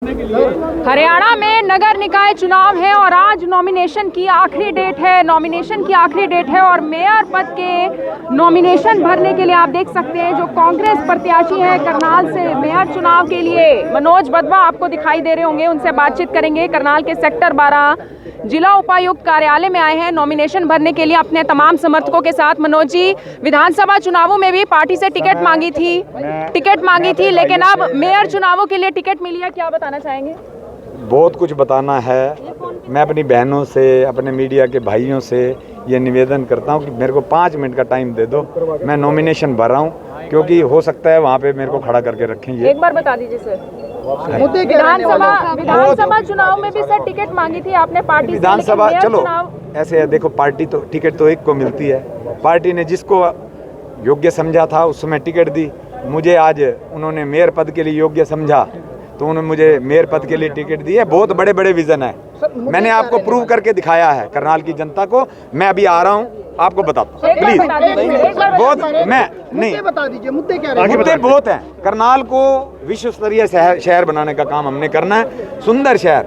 हरियाणा में नगर निकाय चुनाव है और आज नॉमिनेशन की आखिरी डेट है और मेयर पद के नॉमिनेशन भरने के लिए आप देख सकते हैं जो कांग्रेस प्रत्याशी है करनाल से मेयर चुनाव के लिए मनोज वधवा आपको दिखाई दे रहे होंगे, उनसे बातचीत करेंगे। करनाल के सेक्टर 12 जिला उपायुक्त कार्यालय में आए हैं नॉमिनेशन भरने के लिए अपने तमाम समर्थकों के साथ। मनोज जी, विधानसभा चुनावों में भी पार्टी से टिकट मांगी थी लेकिन अब मेयर चुनावों के लिए टिकट मिली है, क्या बताना चाहेंगे? बहुत कुछ बताना है। मैं अपनी बहनों से, अपने मीडिया के भाइयों से ये निवेदन करता हूँ कि मेरे को 5 मिनट का टाइम दे दो। मैं नॉमिनेशन भर रहा हूँ क्योंकि हो सकता है वहाँ पे मेरे को खड़ा करके रखेंगे। एक बार बता दीजिए सर। विधानसभा चुनाव में भी सर टिकट मांगी थी आपने पार्टी से, विधानसभा चलो ऐसे है, देखो पार्टी तो टिकट तो एक को मिलती है। पार्टी ने जिसको योग्य समझा था उस समय टिकट दी। मुझे आज उन्होंने मेयर पद के लिए योग्य समझा तो उन्होंने मुझे मेयर पद के लिए टिकट दी है। बहुत बड़े बड़े विजन है, मैंने आपको प्रूव करके दिखाया है करनाल की जनता को। मैं अभी आ रहा हूँ, आपको बताता हूँ प्लीज। बहुत मैं नहीं बता दीजिए मुद्दे क्या रहे? मुद्दे बहुत हैं। करनाल को विश्व स्तरीय शहर बनाने का काम हमने करना है। सुंदर शहर,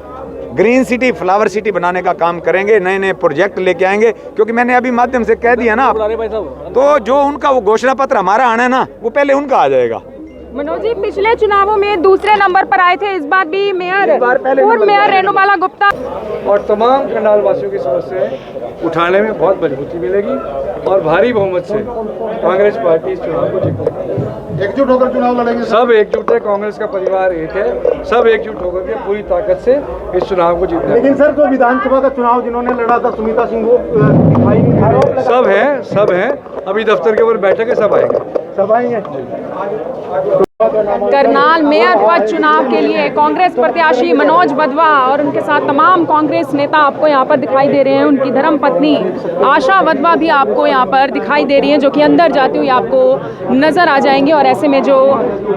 ग्रीन सिटी, फ्लावर सिटी बनाने का काम करेंगे। नए नए प्रोजेक्ट लेके आएंगे क्योंकि मैंने अभी माध्यम से कह दिया ना, तो जो उनका वो घोषणा पत्र हमारा आना है ना, वो पहले उनका आ जाएगा। मनोज जी, पिछले चुनावों में दूसरे नंबर पर आए थे, इस बार भी पूर्व मेयर रेणुबाला गुप्ता और तमाम करनाल वासियों की समस्याएं उठाने में बहुत मजबूती मिलेगी और भारी बहुमत से कांग्रेस पार्टी इस चुनाव को जीतेगी। एकजुट होकर चुनाव लड़ेंगे। सब एकजुट है, कांग्रेस का परिवार एक है, सब एकजुट होकर के पूरी ताकत से इस चुनाव को जीतेंगे। लेकिन सर जो विधानसभा का चुनाव जिन्होंने लड़ा था सुनीता सिंह, वो दिखाई नहीं दे रहे। सब हैं अभी दफ्तर के ऊपर बैठक है, सब आएंगे। करनाल मेयर पद चुनाव के लिए कांग्रेस प्रत्याशी मनोज वधवा और उनके साथ तमाम कांग्रेस नेता आपको यहाँ पर दिखाई दे रहे हैं। उनकी धर्मपत्नी आशा वधवा भी आपको यहाँ पर दिखाई दे रही हैं, जो कि अंदर जाती हुई आपको नजर आ जाएंगे। और ऐसे में जो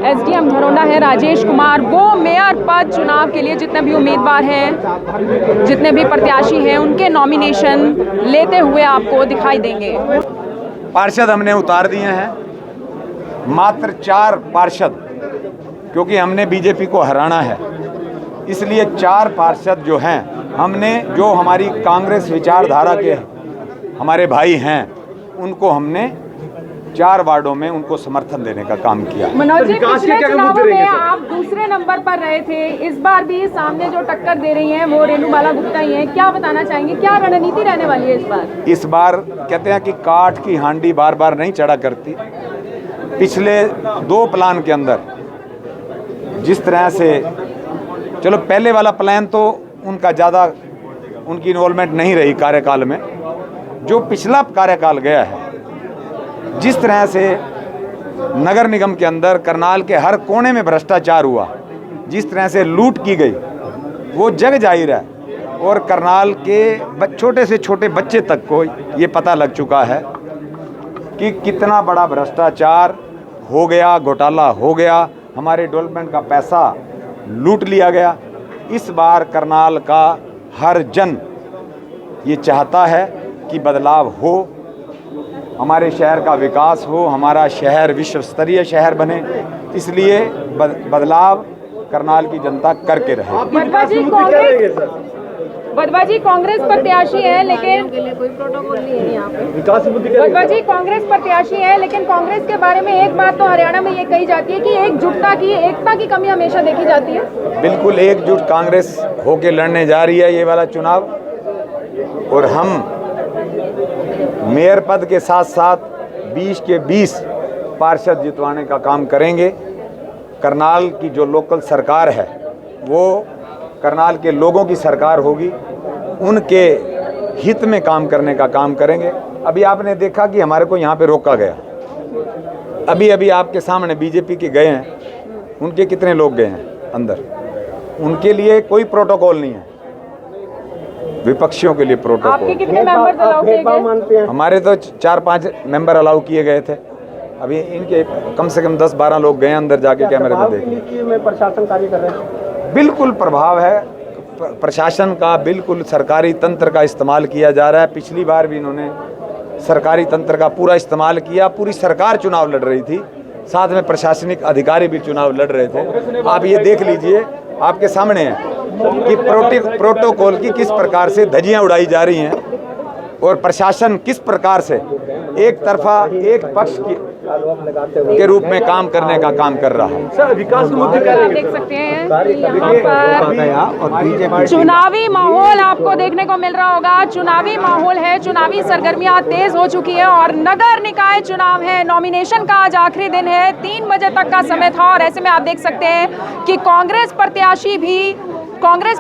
एसडीएम धरोंडा है राजेश कुमार, वो मेयर पद चुनाव के लिए जितने भी उम्मीदवार हैं, जितने भी प्रत्याशी हैं, उनके नॉमिनेशन लेते हुए आपको दिखाई देंगे। पार्षद हमने उतार दिए हैं, मात्र 4 पार्षद, क्योंकि हमने बीजेपी को हराना है, इसलिए 4 पार्षद जो हैं हमने, जो हमारी कांग्रेस विचारधारा के हमारे भाई हैं, उनको हमने 4 वार्डों में उनको समर्थन देने का काम किया। मनोज जी, पिछले चुनावों में आप दूसरे नंबर पर रहे थे, इस बार भी सामने जो टक्कर दे रही हैं वो रेणुबाला गुप्ता ही हैं, क्या बताना चाहेंगे? क्या रणनीति रहने वाली है इस बार? इस बार कहते हैं कि काठ की हांडी बार बार नहीं चढ़ा करती। पिछले 2 प्लान के अंदर जिस तरह से, चलो पहले वाला प्लान तो उनका ज़्यादा उनकी इन्वॉल्वमेंट नहीं रही कार्यकाल में, जो पिछला कार्यकाल गया है, जिस तरह से नगर निगम के अंदर करनाल के हर कोने में भ्रष्टाचार हुआ, जिस तरह से लूट की गई, वो जग जाहिर है और करनाल के छोटे से छोटे बच्चे तक को ये पता लग चुका है कि कितना बड़ा भ्रष्टाचार हो गया, घोटाला हो गया, हमारे डेवलपमेंट का पैसा लूट लिया गया। इस बार करनाल का हर जन ये चाहता है कि बदलाव हो, हमारे शहर का विकास हो, हमारा शहर विश्व स्तरीय शहर बने, इसलिए बदलाव करनाल की जनता करके रहे। वधवा जी कांग्रेस प्रत्याशी है लेकिन कोई प्रोटोकॉल नहीं है यहाँ पे। वधवा जी कांग्रेस प्रत्याशी है लेकिन कांग्रेस के बारे में एक बात तो हरियाणा में ये कही जाती है कि एकता की कमी हमेशा देखी जाती है। बिल्कुल एकजुट कांग्रेस होके लड़ने जा रही है ये वाला चुनाव, और हम मेयर पद के साथ साथ 20 के 20 पार्षद जितवाने का काम करेंगे। करनाल की जो लोकल सरकार है वो करनाल के लोगों की सरकार होगी, उनके हित में काम करने का काम करेंगे। अभी आपने देखा कि हमारे को यहाँ पे रोका गया, अभी आपके सामने बीजेपी के गए हैं, उनके कितने लोग गए हैं अंदर, उनके लिए कोई प्रोटोकॉल नहीं है, विपक्षियों के लिए प्रोटोकॉल। आपके कितने मेंबर अलाउ किए गए? हमारे तो 4-5 मेंबर अलाउ किए गए थे। अभी इनके कम से कम 10-12 लोग गए अंदर जाके कैमरे में देखे। प्रशासन कार्य कर रहे हैं। बिल्कुल प्रभाव है प्रशासन का, बिल्कुल सरकारी तंत्र का इस्तेमाल किया जा रहा है। पिछली बार भी इन्होंने सरकारी तंत्र का पूरा इस्तेमाल किया, पूरी सरकार चुनाव लड़ रही थी, साथ में प्रशासनिक अधिकारी भी चुनाव लड़ रहे थे। आप ये देख लीजिए आपके सामने है कि प्रोटोकॉल की किस प्रकार से धज्जियां उड़ाई जा रही हैं और प्रशासन किस प्रकार से एक तरफा एक पक्ष के रूप में काम करने का काम कर रहा है। सर विकास के मुद्दे क्या आप देख सकते हैं यहाँ पर चुनावी माहौल आपको देखने को मिल रहा होगा। चुनावी माहौल है, चुनावी सरगर्मियां तेज हो चुकी है और नगर निकाय चुनाव है। नॉमिनेशन का आज आखिरी दिन है, 3 बजे तक का समय था और ऐसे में आप देख सकते हैं कि कांग्रेस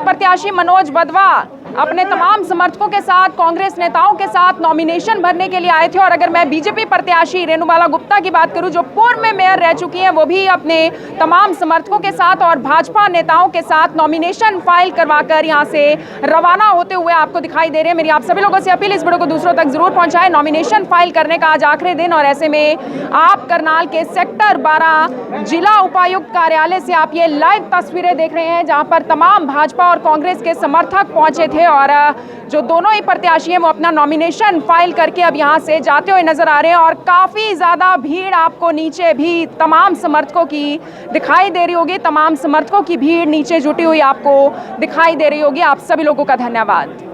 प्रत्याशी मनोज वधवा अपने तमाम समर्थकों के साथ, कांग्रेस नेताओं के साथ नॉमिनेशन भरने के लिए आए थे। और अगर मैं बीजेपी प्रत्याशी रेणुबाला गुप्ता की बात करूं, जो पूर्व में मेयर रह चुकी हैं, वो भी अपने तमाम समर्थकों के साथ और भाजपा नेताओं के साथ नॉमिनेशन फाइल करवाकर यहां से रवाना होते हुए आपको दिखाई दे रहे हैं। मेरी आप सभी लोगों से अपील, इस वीडियो को दूसरों तक जरूर पहुंचाएं। नॉमिनेशन फाइल करने का आज आखिरी दिन और ऐसे में आप करनाल के सेक्टर 12 जिला उपायुक्त कार्यालय से आप ये लाइव तस्वीरें देख रहे हैं, जहां पर तमाम भाजपा और कांग्रेस के समर्थक पहुंचे थे और जो दोनों ही प्रत्याशी हैं वो अपना नॉमिनेशन फाइल करके अब यहां से जाते हुए नजर आ रहे हैं। और काफी ज्यादा भीड़ आपको नीचे भी तमाम समर्थकों की दिखाई दे रही होगी, तमाम समर्थकों की भीड़ नीचे जुटी हुई आपको दिखाई दे रही होगी। आप सभी लोगों का धन्यवाद।